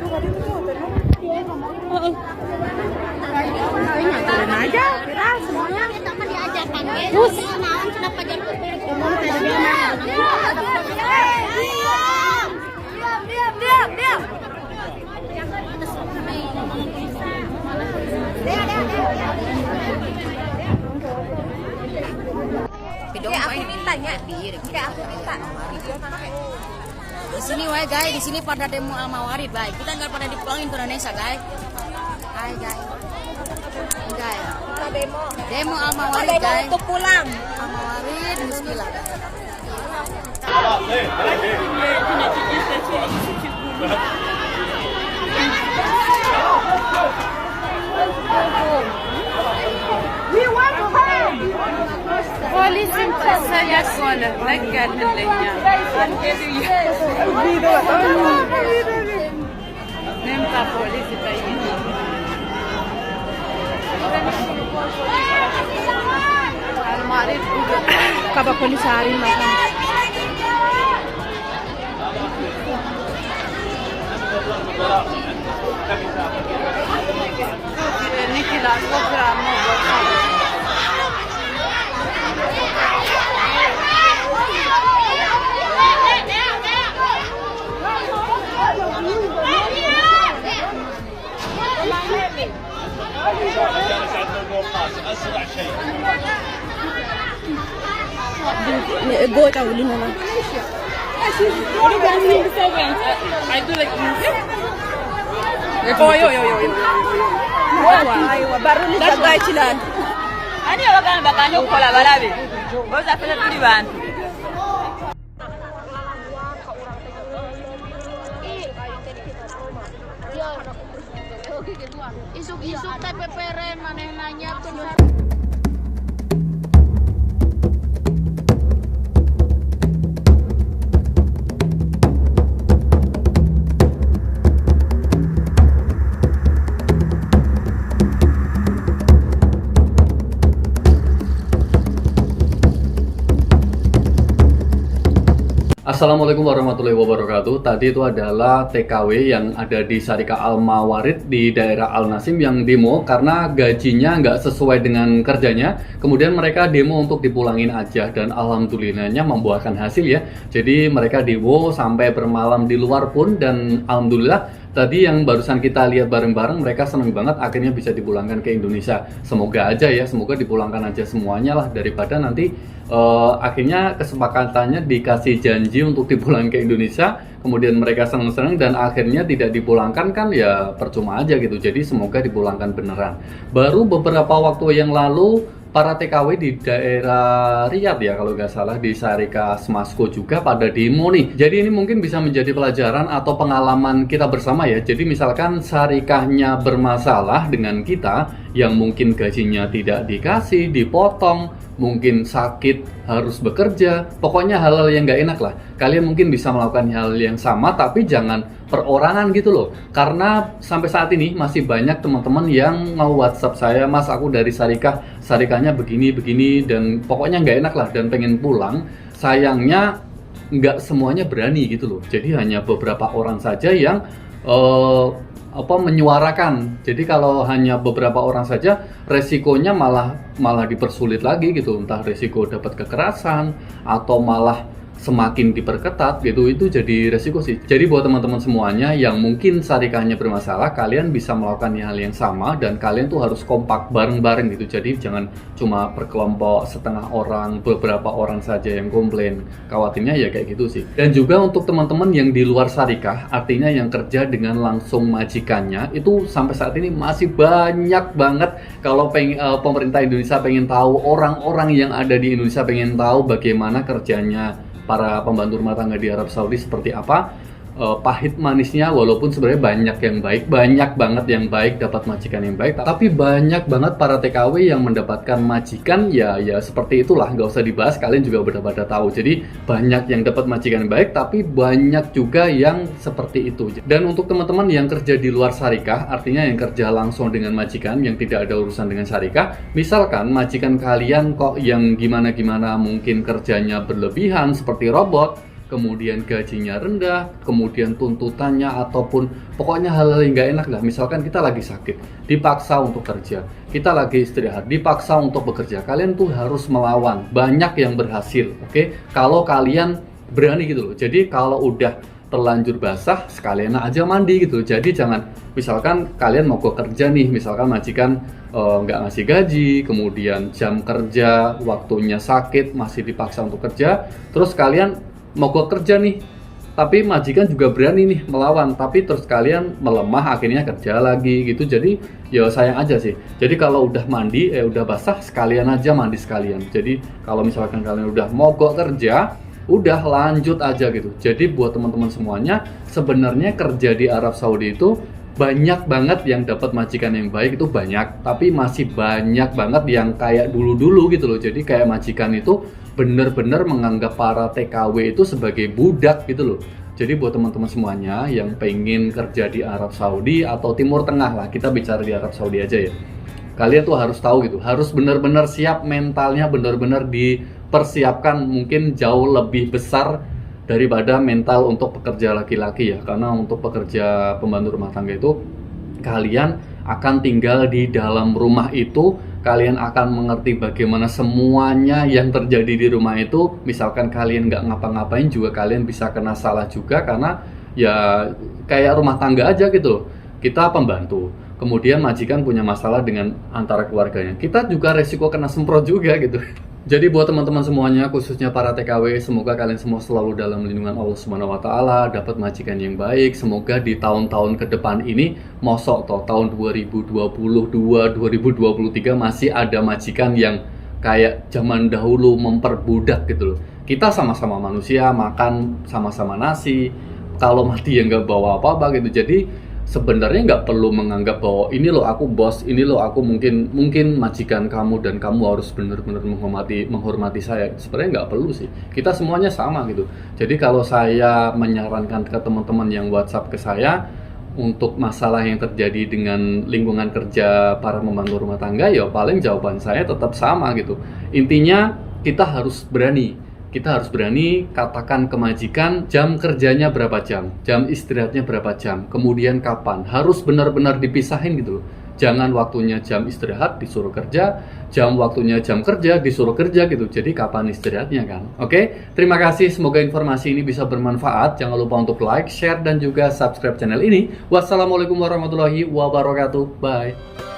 Heeh. Turun aja, kita semuanya. Kita kan diajarkan ya. Terus Naon kenapa jadi diam. Kayak aku mintanya, kayak aku minta. Di sini wae guys, di sini pada demo Al-Mawarid baik. Kita nggak pada dipulangin ke Indonesia guys. Hai guys. Guys. Demo Al-Mawarid guys. untuk pulang. Al-Mawarid muskilah. Polisi saya sekolah legal hellenya. Nemta polisi tayo. Al-Marid kaba polisari makan. Ini kita program Go tahu di mana? I do like music. Oh, yo. Aywa, baru ni sagay chilan. Ani wakana bakanyo kola balabe. Boza fela tuli bantu. Isuk-isuk teh peperen maneh nanya tuh. Assalamualaikum warahmatullahi wabarakatuh. Tadi itu adalah TKW yang ada di Syarikat Al-Mawarid di daerah Al-Nasim yang demo karena gajinya nggak sesuai dengan kerjanya. Kemudian mereka demo untuk dipulangin aja dan alhamdulillahnya membuahkan hasil ya. Jadi mereka demo sampai bermalam di luar pun dan alhamdulillah tadi yang barusan kita lihat bareng-bareng mereka senang banget akhirnya bisa dipulangkan ke Indonesia. Semoga aja ya, semoga dipulangkan aja semuanya lah daripada nanti akhirnya kesepakatannya dikasih janji untuk dipulangkan ke Indonesia, kemudian mereka senang-senang dan akhirnya tidak dipulangkan kan ya percuma aja gitu. Jadi semoga dipulangkan beneran. Baru beberapa waktu yang lalu para TKW di daerah Riyadh ya kalau nggak salah di Syarikat Smasko juga pada demo nih. Jadi ini mungkin bisa menjadi pelajaran atau pengalaman kita bersama ya. Jadi misalkan syarikahnya bermasalah dengan kita yang mungkin gajinya tidak dikasih, dipotong, mungkin sakit, harus bekerja, pokoknya hal-hal yang nggak enak lah. Kalian mungkin bisa melakukan hal yang sama tapi jangan perorangan gitu loh. Karena sampai saat ini masih banyak teman-teman yang mau WhatsApp saya, Mas aku dari syarikahnya begini dan pokoknya nggak enak lah dan pengen pulang. Sayangnya nggak semuanya berani gitu loh. Jadi hanya beberapa orang saja yang menyuarakan. Jadi kalau hanya beberapa orang saja resikonya malah dipersulit lagi gitu, entah resiko dapat kekerasan atau malah semakin diperketat gitu, itu jadi resiko sih. Jadi buat teman-teman semuanya yang mungkin syarikahnya bermasalah, kalian bisa melakukan hal yang sama dan kalian tuh harus kompak bareng-bareng gitu. Jadi jangan cuma berkelompok setengah orang, beberapa orang saja yang komplain. Khawatirnya ya kayak gitu sih. Dan juga untuk teman-teman yang di luar syarikah, artinya yang kerja dengan langsung majikannya, itu sampai saat ini masih banyak banget. Kalau pemerintah Indonesia pengen tahu, orang-orang yang ada di Indonesia pengen tahu bagaimana kerjanya para pembantu rumah tangga di Arab Saudi seperti apa, pahit manisnya, walaupun sebenarnya banyak banget yang baik, dapat majikan yang baik, tapi banyak banget para TKW yang mendapatkan majikan ya seperti itulah, nggak usah dibahas, kalian juga udah pada tahu. Jadi banyak yang dapat majikan yang baik, tapi banyak juga yang seperti itu. Dan untuk teman-teman yang kerja di luar syarikah, artinya yang kerja langsung dengan majikan yang tidak ada urusan dengan syarikah, misalkan majikan kalian kok yang gimana-gimana, mungkin kerjanya berlebihan seperti robot, kemudian gajinya rendah, kemudian tuntutannya ataupun pokoknya hal-hal yang nggak enak lah. Misalkan kita lagi sakit, dipaksa untuk kerja, kita lagi istirahat, dipaksa untuk bekerja. Kalian tuh harus melawan. Banyak yang berhasil, oke? Kalau kalian berani gitu loh. Jadi kalau udah terlanjur basah, sekalian aja mandi gitu. Jadi jangan, misalkan kalian mau kerja nih, misalkan majikan nggak ngasih gaji, kemudian jam kerja, waktunya sakit, masih dipaksa untuk kerja, terus kalian mau kerja nih, tapi majikan juga berani nih melawan, tapi terus kalian melemah, akhirnya kerja lagi gitu. Jadi ya sayang aja sih. Jadi kalau udah mandi, udah basah, sekalian aja mandi sekalian. Jadi kalau misalkan kalian udah mogok kerja, udah lanjut aja gitu. Jadi buat teman-teman semuanya, sebenarnya kerja di Arab Saudi itu banyak banget yang dapat majikan yang baik, itu banyak, tapi masih banyak banget yang kayak dulu-dulu gitu loh. Jadi kayak majikan itu bener-bener menganggap para TKW itu sebagai budak gitu loh. Jadi buat teman-teman semuanya yang pengen kerja di Arab Saudi atau Timur Tengah lah, kita bicara di Arab Saudi aja ya, kalian tuh harus tahu gitu, harus bener-bener siap mentalnya, bener-bener dipersiapkan, mungkin jauh lebih besar daripada mental untuk pekerja laki-laki ya. Karena untuk pekerja pembantu rumah tangga itu, kalian akan tinggal di dalam rumah itu, kalian akan mengerti bagaimana semuanya yang terjadi di rumah itu. Misalkan kalian nggak ngapa-ngapain juga kalian bisa kena salah juga, karena ya kayak rumah tangga aja gitu loh. Kita pembantu, kemudian majikan punya masalah dengan antara keluarganya, kita juga resiko kena semprot juga gitu. Jadi buat teman-teman semuanya, khususnya para TKW, semoga kalian semua selalu dalam lindungan Allah Subhanahu wa taala, dapat majikan yang baik. Semoga di tahun-tahun ke depan ini, mosok toh tahun 2022, 2023 masih ada majikan yang kayak zaman dahulu memperbudak gitu loh. Kita sama-sama manusia, makan sama-sama nasi, kalau mati ya nggak bawa apa-apa gitu. Jadi sebenarnya nggak perlu menganggap bahwa ini loh aku bos, ini loh aku mungkin majikan kamu dan kamu harus benar-benar menghormati saya. Sebenarnya nggak perlu sih, kita semuanya sama gitu. Jadi kalau saya menyarankan ke teman-teman yang WhatsApp ke saya untuk masalah yang terjadi dengan lingkungan kerja para pembantu rumah tangga, ya paling jawaban saya tetap sama gitu. Intinya kita harus berani. Kita harus berani katakan ke majikan jam kerjanya berapa jam, jam istirahatnya berapa jam, kemudian kapan. Harus benar-benar dipisahin gitu loh. Jangan waktunya jam istirahat disuruh kerja, jam waktunya jam kerja disuruh kerja gitu. Jadi kapan istirahatnya kan? Oke, terima kasih. Semoga informasi ini bisa bermanfaat. Jangan lupa untuk like, share, dan juga subscribe channel ini. Wassalamualaikum warahmatullahi wabarakatuh. Bye.